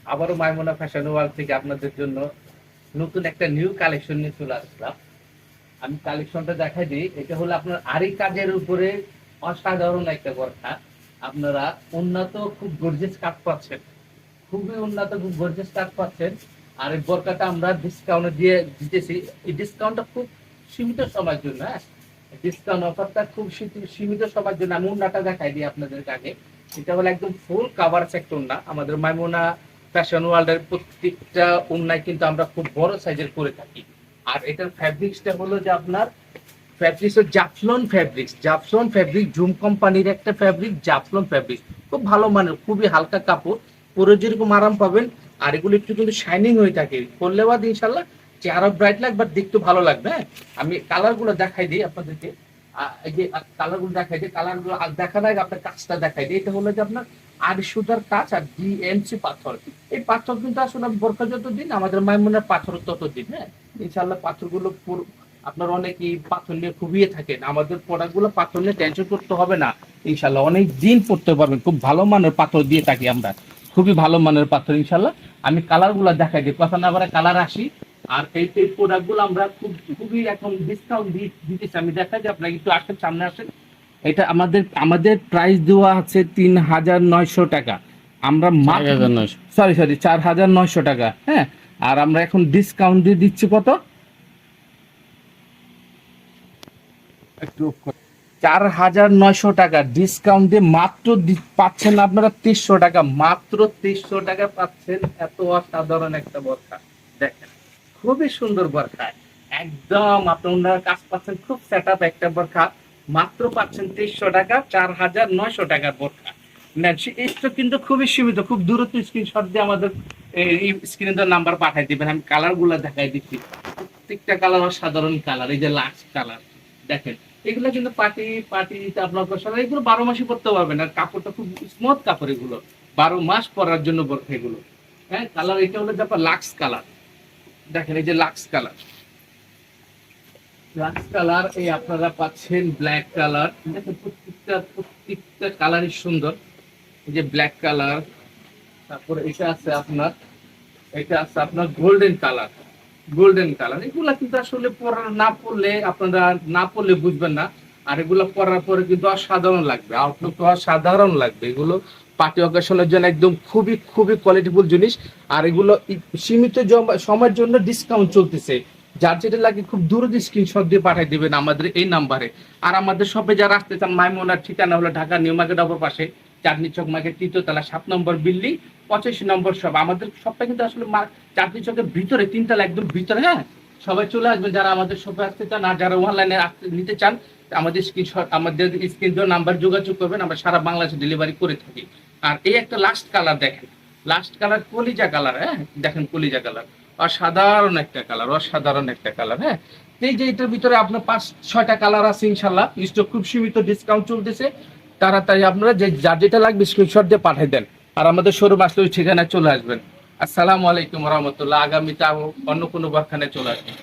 আবারও মাইমুনা fashion world থেকে আপনাদের জন্য নতুন একটা নিউ কালেকশন নিয়ে চলে আসলাম। আমি কালেকশনটা দেখাই দিই। এটা হলো আপনার আরি কাজের উপরে অসাধারণ একটা বরখা। আপনারা উন্নত খুব গর্জিয়াস কাজ পাচ্ছেন, খুবই উন্নত খুব গর্জিয়াস কাজ পাচ্ছেন। আর এই বোরকাটা আমরা ডিসকাউন্টে দিয়ে দিতেছি। এই ডিসকাউন্টটা খুব সীমিত সময়ের জন্য। হ্যাঁ, ডিসকাউন্ট অফারটা খুব সীমিত সময়ের জন্য। আমি উন্নাটা দেখাই দিই আপনাদের আগে। এটা হলো একদম ফুল কাভার একটা উন্না। আমাদের মাইমুনা ফ্যাশন ওয়ার্ল্ডের প্রত্যেকটা উন্নায় কিন্তু আমরা খুব বড় সাইজের করে থাকি। আর এটার ফ্যাব্রিক্সটা হলো যে আপনার fabrics Jaflong fabrics, Jaflong fabric zoom কোম্পানির একটা ফ্যাব্রিক, জাফলন ফ্যাব্রিক খুব ভালো মানের, খুবই হালকা কাপড়, পরে যেরকম আরাম পাবেন। আর এগুলো একটু কিন্তু শাইনিং হয়ে থাকে, করলে বাদ ইনশাল্লাহ চেহারা ব্রাইট লাগবে, দেখতে ভালো লাগবে। হ্যাঁ, আমি কালার গুলো দেখাই দিই আপনাদেরকে। এই যে কালার গুলো দেখাই দিই, কালার গুলো দেখার আগে আপনার কাজটা দেখাই দিই। এটা হলো যে আপনার আড়ি সুতার কাজ আর ডিএমসি পাথর। এই পাথর কিন্তু আসলে বোরকা যতদিন আমাদের মাইমুনার পাথর ততদিন। হ্যাঁ, ইনশাল্লাহ পাথরগুলো আপনার অনেকেই পাথর নিয়ে খুবিয়ে থাকেন, আমাদের প্রোডাক্টগুলো পাথর নিয়ে টেনশন করতে হবে না। ইনশাল্লাহ অনেক দিন পড়তে পারবেন, খুব ভালো মানের পাথর দিয়ে থাকি আমরা, খুবই ভালো মানের পাথর ইনশাল্লাহ। আমি কালারগুলো দেখাই দিই, কথা না বলে কালার আসি। আর এই প্রোডাক্টগুলো আমরা খুবই এখন ডিসকাউন্ট দিতেছি। আমি দেখাই দিই আপনাকে, একটু আসেন, সামনে আসেন। এটা আমাদের আমাদের প্রাইস দেওয়া আছে ৩,৯০০ টাকা। আমরা সরি ৪,৯০০ টাকা। হ্যাঁ, আর আমরা এখন ডিসকাউন্ট দিয়ে দিচ্ছি কত, একটু ৪,৯০০ টাকা ডিসকাউন্ট দিয়ে মাত্র পাচ্ছেন আপনারা ৩০০ টাকা, মাত্র ৩০০ টাকা পাচ্ছেন। এত অসাধারণ একটা বরখা দেখেন, খুবই সুন্দর বরখা, একদম আপনারা কাজ পাচ্ছেন, খুব সেট আপ একটা বরখা, মাত্র পাচ্ছেন ৩০০ টাকা, ৪,৯০০ টাকার বরখা। স্টক কিন্তু খুবই সীমিত, খুব দ্রুত স্ক্রিনশট দিয়ে আমাদের এই স্ক্রিনে নাম্বার পাঠাই দিবেন। আমি কালার গুলা দেখাই দিচ্ছি, প্রত্যেকটা কালার অসাধারণ কালার। এই যে লাক্স কালার দেখেন, এগুলো কিন্তু পার্টি পার্টিতে আপনার এগুলো 12 মাসই পরতে পারবেন। আর কাপড়টা খুব স্মুথ কাপড়, এগুলো 12 মাস পরার জন্য বোরখা এগুলো। হ্যাঁ, কালার এটা হলো যে আপনার লাক্স কালার দেখেন, এই যে লাক্স কালার, লাক্স কালার। এই আপনারা পাচ্ছেন ব্ল্যাক কালার দেখেন, প্রত্যেকটা কালারই সুন্দর। এই যে ব্ল্যাক কালার, তারপরে এটা আছে আপনার গোল্ডেন কালার, গোল্ডেন কালার। এগুলা কিন্তু আসলে না পড়লে আপনারা না পড়লে বুঝবেন না। আর এগুলো পরার পরে কিন্তু অসাধারণ লাগবে, আউটলুক অসাধারণ লাগবে। এগুলো পার্টি অকেশনের জন্য একদম খুবই খুবই কোয়ালিটিফুল জিনিস। আর এগুলো সীমিত সময়ের জন্য ডিসকাউন্ট চলতেছে। যার যেটা লাগে খুব দ্রুত স্ক্রিনশট দিয়ে পাঠিয়ে দিবেন আমাদের এই নাম্বারে। আর আমাদের শপে যারা আসতে চান, মাইমুনার ঠিকানা হলো ঢাকা নিউ মার্কেট অপর পাশে, চাঁদনি চক মার্কেট, 3য় তলা, 7 নম্বর বিল্ডিং, 85 নম্বর শপ। আমাদের শপটা কিন্তু আসলে চাঁদনি চকের ভিতরে, 3 তলা একদম ভিতরে। হ্যাঁ, সবাই চলে আসবেন যারা আমাদের শপে আসতে চান। আর যারা অনলাইনে নিতে চান, আমাদের স্ক্রিনশট, আমাদের স্ক্রিন নাম্বার যোগাযোগ করবেন, আমরা সারা বাংলাদেশে ডেলিভারি করে থাকি। আর এই একটা লাস্ট কালার দেখেন, লাস্ট কালার কলিজা কালার। হ্যাঁ দেখেন, কলিজা কালার অসাধারণ একটা কালার, অসাধারণ একটা কালার। হ্যাঁ, এই যে এটার ভিতরে আপনার 5-6টা কালার আছে ইনশাল্লাহ। স্টক খুব সীমিত, ডিসকাউন্ট চলতেছে। তাড়াতাড়ি আপনারা যে যার যেটা লাগবে স্ক্রিনশট দিয়ে পাঠিয়ে দেন। আর আমাদের শোরুম আসলে ওই ঠিকানায় চলে আসবেন। আসসালামু আলাইকুম রহমতুল্লাহ। আগামীতে অন্য কোনো বারখানায় চলে আসবেন।